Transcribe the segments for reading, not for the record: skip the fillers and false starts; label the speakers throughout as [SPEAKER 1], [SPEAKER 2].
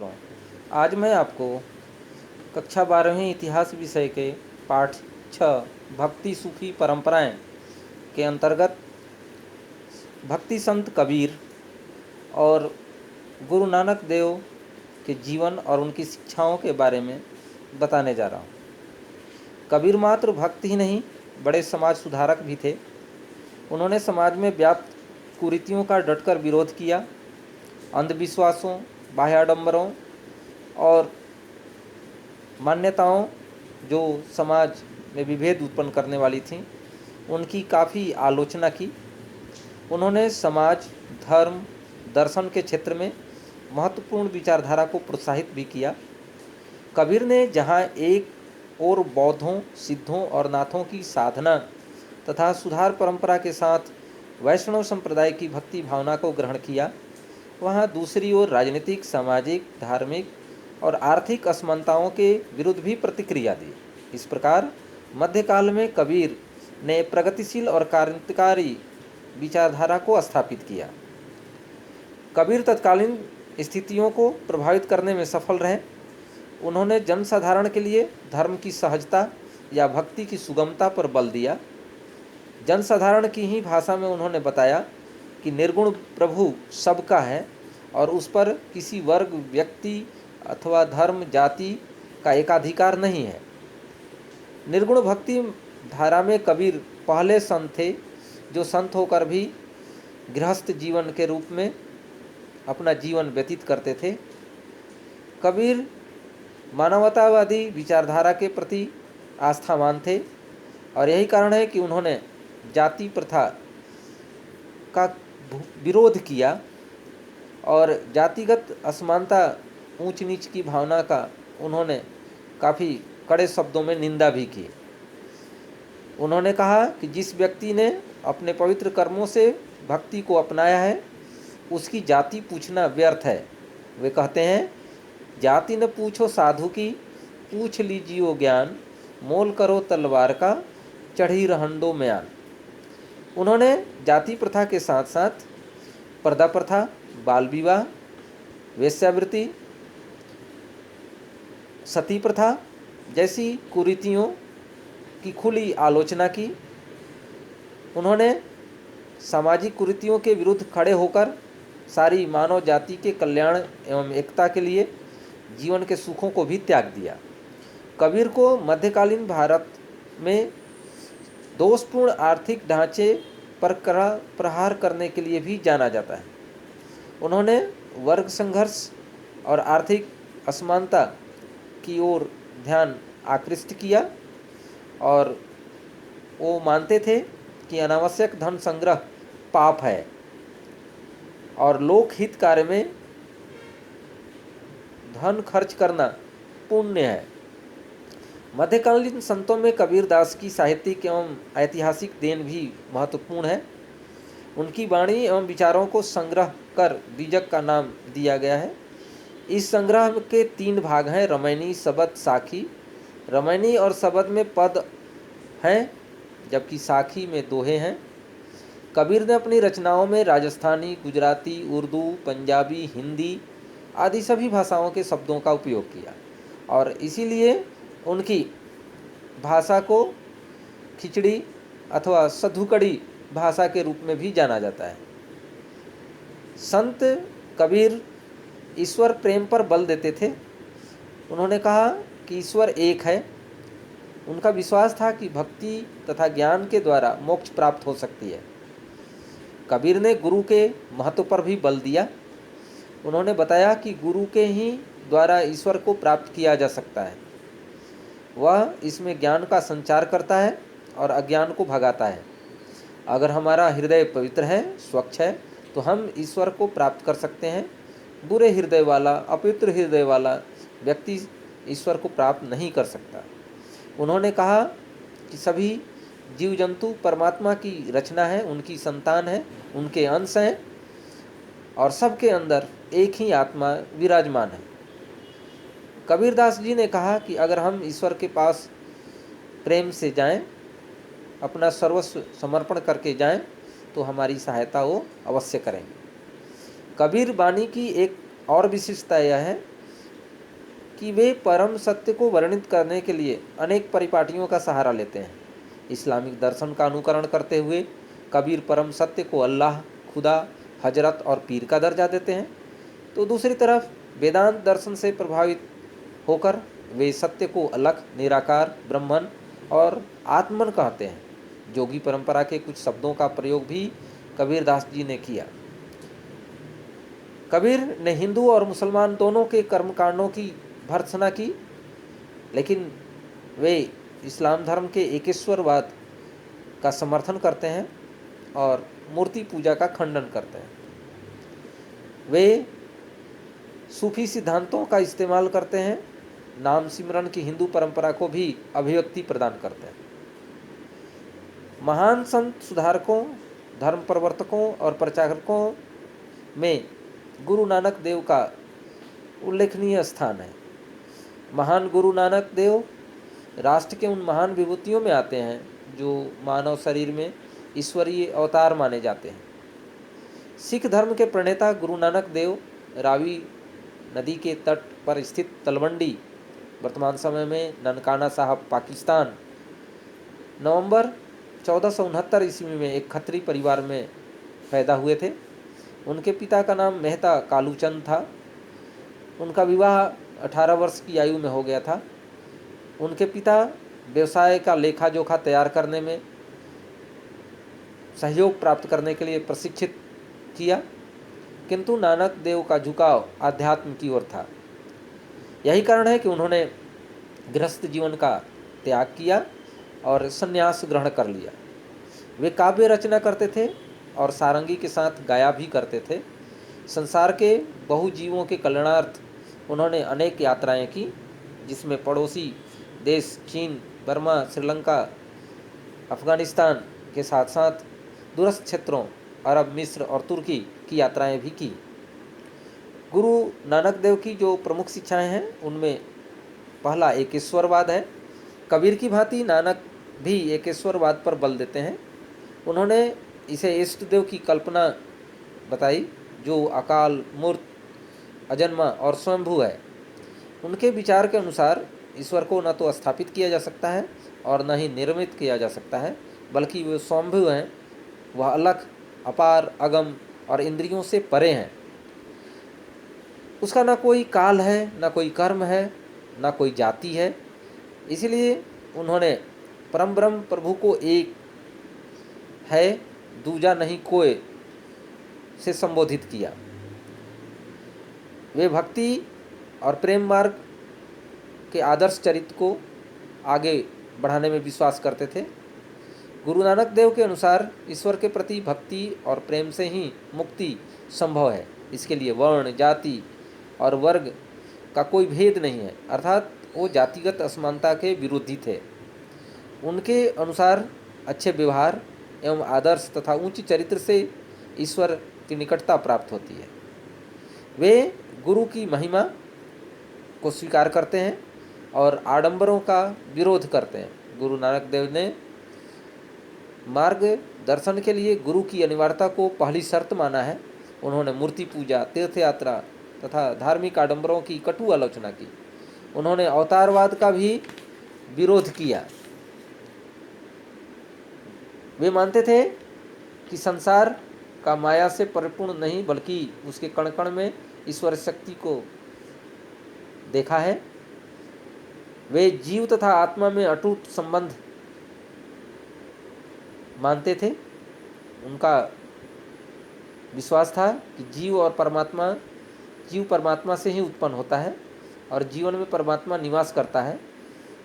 [SPEAKER 1] छात्रों, आज मैं आपको कक्षा 12वीं इतिहास विषय के पाठ 6 भक्ति सूफी परंपराएं के अंतर्गत भक्ति संत कबीर और गुरु नानक देव के जीवन और उनकी शिक्षाओं के बारे में बताने जा रहा हूँ। कबीर मात्र भक्त ही नहीं, बड़े समाज सुधारक भी थे। उन्होंने समाज में व्याप्त कुरीतियों का डटकर विरोध किया। अंधविश्वासों, बाह्याडंबरों और मान्यताओं जो समाज में विभेद उत्पन्न करने वाली थीं, उनकी काफ़ी आलोचना की। उन्होंने समाज, धर्म, दर्शन के क्षेत्र में महत्वपूर्ण विचारधारा को प्रोत्साहित भी किया। कबीर ने जहाँ एक और बौद्धों, सिद्धों और नाथों की साधना तथा सुधार परंपरा के साथ वैष्णव संप्रदाय की भक्ति भावना को ग्रहण किया, वहाँ दूसरी ओर राजनीतिक, सामाजिक, धार्मिक और आर्थिक असमानताओं के विरुद्ध भी प्रतिक्रिया दी। इस प्रकार मध्यकाल में कबीर ने प्रगतिशील और क्रांतिकारी विचारधारा को स्थापित किया। कबीर तत्कालीन स्थितियों को प्रभावित करने में सफल रहे। उन्होंने जनसाधारण के लिए धर्म की सहजता या भक्ति की सुगमता पर बल दिया। जनसाधारण की ही भाषा में उन्होंने बताया कि निर्गुण प्रभु सबका है और उस पर किसी वर्ग, व्यक्ति अथवा धर्म, जाति का एकाधिकार नहीं है। निर्गुण भक्ति धारा में कबीर पहले संत थे जो संत होकर भी गृहस्थ जीवन के रूप में अपना जीवन व्यतीत करते थे। कबीर मानवतावादी विचारधारा के प्रति आस्थावान थे और यही कारण है कि उन्होंने जाति प्रथा का विरोध किया और जातिगत असमानता, ऊंच नीच की भावना का उन्होंने काफ़ी कड़े शब्दों में निंदा भी की। उन्होंने कहा कि जिस व्यक्ति ने अपने पवित्र कर्मों से भक्ति को अपनाया है, उसकी जाति पूछना व्यर्थ है। वे कहते हैं, जाति न पूछो साधु की, पूछ लीजियो ज्ञान, मोल करो तलवार का, चढ़ी रहंडो म्यान। उन्होंने जाति प्रथा के साथ साथ पर्दा प्रथा, बाल विवाह, वेश्यावृत्ति, सती प्रथा जैसी कुरीतियों की खुली आलोचना की। उन्होंने सामाजिक कुरीतियों के विरुद्ध खड़े होकर सारी मानव जाति के कल्याण एवं एकता के लिए जीवन के सुखों को भी त्याग दिया। कबीर को मध्यकालीन भारत में दोषपूर्ण आर्थिक ढांचे पर प्रहार करने के लिए भी जाना जाता है। उन्होंने वर्ग संघर्ष और आर्थिक असमानता की ओर ध्यान आकृष्ट किया और वो मानते थे कि अनावश्यक धन संग्रह पाप है और लोक हित कार्य में धन खर्च करना पुण्य है। मध्यकालीन संतों में कबीर दास की साहित्यिक एवं ऐतिहासिक देन भी महत्वपूर्ण है। उनकी वाणी एवं विचारों को संग्रह कर बीजक का नाम दिया गया है। इस संग्रह के 3 भाग हैं, रमैनी, शबद, साखी। रमैनी और शबद में पद हैं जबकि साखी में दोहे हैं। कबीर ने अपनी रचनाओं में राजस्थानी, गुजराती, उर्दू, पंजाबी, हिंदी आदि सभी भाषाओं के शब्दों का उपयोग किया और इसीलिए उनकी भाषा को खिचड़ी अथवा सधुकड़ी भाषा के रूप में भी जाना जाता है। संत कबीर ईश्वर प्रेम पर बल देते थे। उन्होंने कहा कि ईश्वर एक है। उनका विश्वास था कि भक्ति तथा ज्ञान के द्वारा मोक्ष प्राप्त हो सकती है। कबीर ने गुरु के महत्व पर भी बल दिया। उन्होंने बताया कि गुरु के ही द्वारा ईश्वर को प्राप्त किया जा सकता है। वह इसमें ज्ञान का संचार करता है और अज्ञान को भगाता है। अगर हमारा हृदय पवित्र है, स्वच्छ है, तो हम ईश्वर को प्राप्त कर सकते हैं। बुरे हृदय वाला, अपवित्र हृदय वाला व्यक्ति ईश्वर को प्राप्त नहीं कर सकता। उन्होंने कहा कि सभी जीव जंतु परमात्मा की रचना है, उनकी संतान है, उनके अंश हैं और सबके अंदर एक ही आत्मा विराजमान है। कबीरदास जी ने कहा कि अगर हम ईश्वर के पास प्रेम से जाएं, अपना सर्वस्व समर्पण करके जाएं, तो हमारी सहायता वो अवश्य करेंगे। कबीर बानी की एक और विशेषता यह है कि वे परम सत्य को वर्णित करने के लिए अनेक परिपाटियों का सहारा लेते हैं। इस्लामिक दर्शन का अनुकरण करते हुए कबीर परम सत्य को अल्लाह, खुदा, हजरत और पीर का दर्जा देते हैं, तो दूसरी तरफ वेदांत दर्शन से प्रभावित होकर वे सत्य को अलख, निराकार, ब्रह्मन और आत्मन कहते हैं। जोगी परंपरा के कुछ शब्दों का प्रयोग भी कबीरदास जी ने किया। कबीर ने हिंदू और मुसलमान दोनों के कर्मकांडों की भर्त्सना की, लेकिन वे इस्लाम धर्म के एकेश्वरवाद का समर्थन करते हैं और मूर्ति पूजा का खंडन करते हैं। वे सूफी सिद्धांतों का इस्तेमाल करते हैं, नाम सिमरन की हिंदू परंपरा को भी अभिव्यक्ति प्रदान करते हैं। महान संत सुधारकों, धर्म प्रवर्तकों और प्रचारकों में गुरु नानक देव का उल्लेखनीय स्थान है। महान गुरु नानक देव राष्ट्र के उन महान विभूतियों में आते हैं जो मानव शरीर में ईश्वरीय अवतार माने जाते हैं। सिख धर्म के प्रणेता गुरु नानक देव रावी नदी के तट पर स्थित तलवंडी, वर्तमान समय में ननकाना साहब, पाकिस्तान, नवंबर 1469 ईस्वी में एक खत्री परिवार में पैदा हुए थे। उनके पिता का नाम मेहता कालूचंद था। उनका विवाह 18 वर्ष की आयु में हो गया था। उनके पिता व्यवसाय का लेखा जोखा तैयार करने में सहयोग प्राप्त करने के लिए प्रशिक्षित किया, किंतु नानक देव का झुकाव आध्यात्म की ओर था। यही कारण है कि उन्होंने गृहस्थ जीवन का त्याग किया और संन्यास ग्रहण कर लिया। वे काव्य रचना करते थे और सारंगी के साथ गाया भी करते थे। संसार के बहुजीवों के कल्याणार्थ उन्होंने अनेक यात्राएं की, जिसमें पड़ोसी देश चीन, बर्मा, श्रीलंका, अफगानिस्तान के साथ साथ दूरस्थ क्षेत्रों अरब, मिस्र और तुर्की की यात्राएं भी की। गुरु नानक देव की जो प्रमुख शिक्षाएं हैं उनमें पहला एकेश्वरवाद है। कबीर की भांति नानक भी एकेश्वरवाद पर बल देते हैं। उन्होंने इसे इष्ट देव की कल्पना बताई जो अकाल, मूर्त, अजन्मा और स्वयंभू है। उनके विचार के अनुसार ईश्वर को न तो स्थापित किया जा सकता है और न ही निर्मित किया जा सकता है, बल्कि वे स्वयंभू हैं। वह अलख, अपार, अगम और इंद्रियों से परे हैं। उसका न कोई काल है, न कोई कर्म है, न कोई जाति है। इसलिए उन्होंने परम ब्रह्म प्रभु को एक है, दूजा नहीं कोई से संबोधित किया। वे भक्ति और प्रेम मार्ग के आदर्श चरित्र को आगे बढ़ाने में विश्वास करते थे। गुरु नानक देव के अनुसार ईश्वर के प्रति भक्ति और प्रेम से ही मुक्ति संभव है। इसके लिए वर्ण, जाति और वर्ग का कोई भेद नहीं है, अर्थात वो जातिगत असमानता के विरोधी थे। उनके अनुसार अच्छे व्यवहार एवं आदर्श तथा ऊंची चरित्र से ईश्वर की निकटता प्राप्त होती है। वे गुरु की महिमा को स्वीकार करते हैं और आडंबरों का विरोध करते हैं। गुरु नानक देव ने मार्ग दर्शन के लिए गुरु की अनिवार्यता को पहली शर्त माना है। उन्होंने मूर्ति पूजा, तीर्थ यात्रा तथा धार्मिक आडंबरों की कटु आलोचना की। उन्होंने अवतारवाद का भी विरोध किया। वे मानते थे कि संसार का माया से परिपूर्ण नहीं, बल्कि उसके कण कण में ईश्वर शक्ति को देखा है। वे जीव तथा आत्मा में अटूट संबंध मानते थे। उनका विश्वास था कि जीव परमात्मा से ही उत्पन्न होता है और जीवन में परमात्मा निवास करता है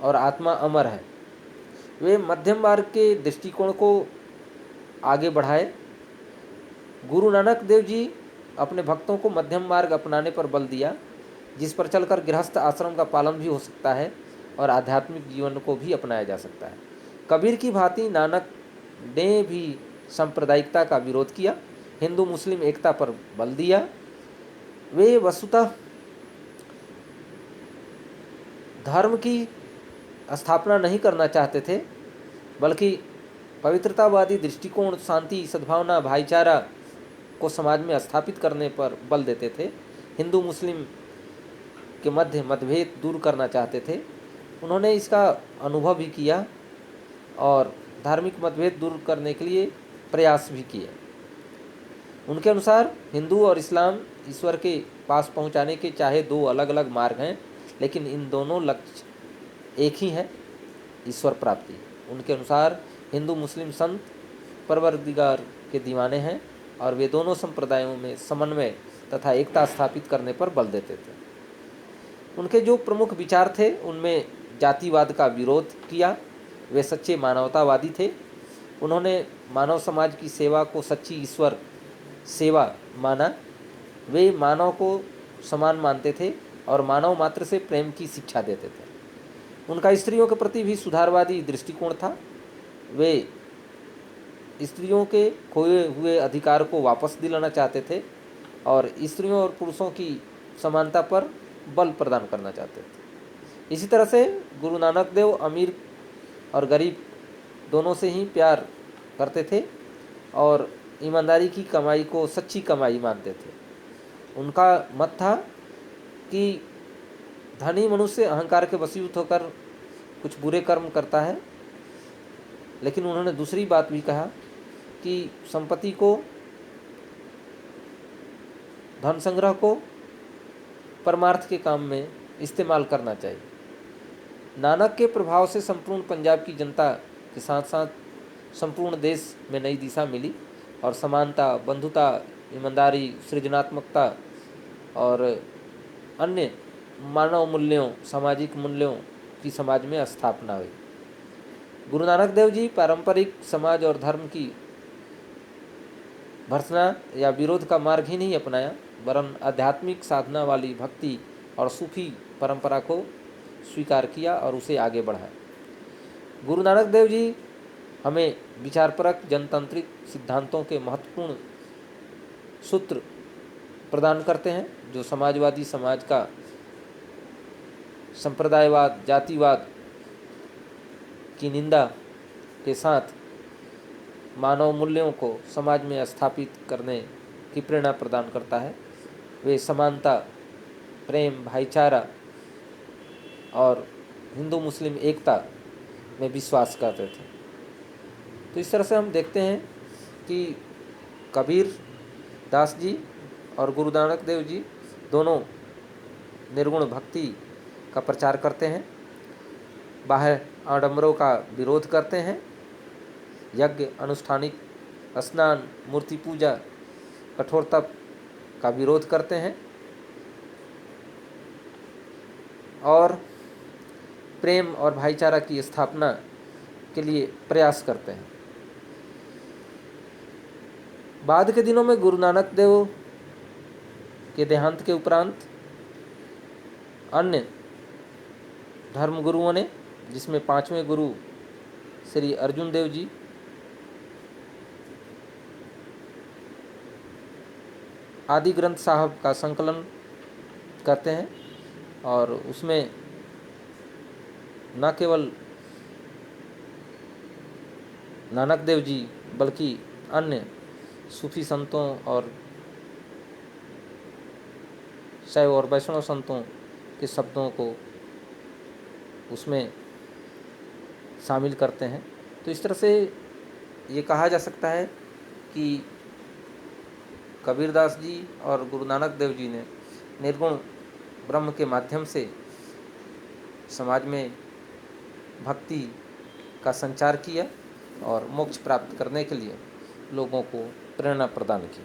[SPEAKER 1] और आत्मा अमर है। वे मध्यम मार्ग के दृष्टिकोण को आगे बढ़ाए। गुरु नानक देव जी अपने भक्तों को मध्यम मार्ग अपनाने पर बल दिया, जिस पर चलकर गृहस्थ आश्रम का पालन भी हो सकता है और आध्यात्मिक जीवन को भी अपनाया जा सकता है। कबीर की भांति नानक ने भी सांप्रदायिकता का विरोध किया, हिंदू मुस्लिम एकता पर बल दिया। वे वस्तुतः धर्म की स्थापना नहीं करना चाहते थे, बल्कि पवित्रतावादी दृष्टिकोण, शांति, सद्भावना, भाईचारा को समाज में स्थापित करने पर बल देते थे। हिंदू मुस्लिम के मध्य मतभेद दूर करना चाहते थे। उन्होंने इसका अनुभव भी किया और धार्मिक मतभेद दूर करने के लिए प्रयास भी किए। उनके अनुसार हिंदू और इस्लाम ईश्वर के पास पहुंचाने के चाहे दो अलग अलग मार्ग हैं, लेकिन इन दोनों लक्ष्य एक ही है, ईश्वर प्राप्ति। उनके अनुसार हिंदू मुस्लिम संत परवरदिगार के दीवाने हैं और वे दोनों संप्रदायों में समन्वय तथा एकता स्थापित करने पर बल देते थे। उनके जो प्रमुख विचार थे उनमें जातिवाद का विरोध किया। वे सच्चे मानवतावादी थे। उन्होंने मानव समाज की सेवा को सच्ची ईश्वर सेवा माना। वे मानव को समान मानते थे और मानव मात्र से प्रेम की शिक्षा देते थे। उनका स्त्रियों के प्रति भी सुधारवादी दृष्टिकोण था। वे स्त्रियों के खोए हुए अधिकार को वापस दिलाना चाहते थे और स्त्रियों और पुरुषों की समानता पर बल प्रदान करना चाहते थे। इसी तरह से गुरु नानक देव अमीर और गरीब दोनों से ही प्यार करते थे और ईमानदारी की कमाई को सच्ची कमाई मानते थे। उनका मत था कि धनी मनुष्य अहंकार के वशीभूत होकर कुछ बुरे कर्म करता है, लेकिन उन्होंने दूसरी बात भी कहा कि संपत्ति को, धन संग्रह को परमार्थ के काम में इस्तेमाल करना चाहिए। नानक के प्रभाव से संपूर्ण पंजाब की जनता के साथ साथ संपूर्ण देश में नई दिशा मिली और समानता, बंधुता, ईमानदारी, सृजनात्मकता और अन्य मानव मूल्यों, सामाजिक मूल्यों की समाज में स्थापना हुई। गुरु नानक देव जी पारंपरिक समाज और धर्म की भर्त्सना या विरोध का मार्ग ही नहीं अपनाया, वरन आध्यात्मिक साधना वाली भक्ति और सूफी परंपरा को स्वीकार किया और उसे आगे बढ़ाया। गुरु नानक देव जी हमें विचारपरक जनतांत्रिक सिद्धांतों के महत्वपूर्ण सूत्र प्रदान करते हैं, जो समाजवादी समाज का संप्रदायवाद, जातिवाद की निंदा के साथ मानव मूल्यों को समाज में स्थापित करने की प्रेरणा प्रदान करता है। वे समानता, प्रेम, भाईचारा और हिंदू मुस्लिम एकता में विश्वास करते थे। तो इस तरह से हम देखते हैं कि कबीर दास जी और गुरु नानक देव जी दोनों निर्गुण भक्ति का प्रचार करते हैं, बाह्य आडंबरों का विरोध करते हैं, यज्ञ, अनुष्ठानिक स्नान, मूर्ति पूजा, कठोर तप का विरोध करते हैं और प्रेम और भाईचारा की स्थापना के लिए प्रयास करते हैं। बाद के दिनों में गुरु नानक देव के देहांत के उपरांत अन्य धर्मगुरुओं ने, जिसमें 5वें गुरु श्री अर्जुन देव जी, आदि ग्रंथ साहब का संकलन करते हैं और उसमें न केवल नानक देव जी बल्कि अन्य सूफी संतों और शैव और वैष्णव संतों के शब्दों को उसमें शामिल करते हैं। तो इस तरह से ये कहा जा सकता है कि कबीरदास जी और गुरु नानक देव जी ने निर्गुण ब्रह्म के माध्यम से समाज में भक्ति का संचार किया और मोक्ष प्राप्त करने के लिए लोगों को प्रेरणा प्रदान की।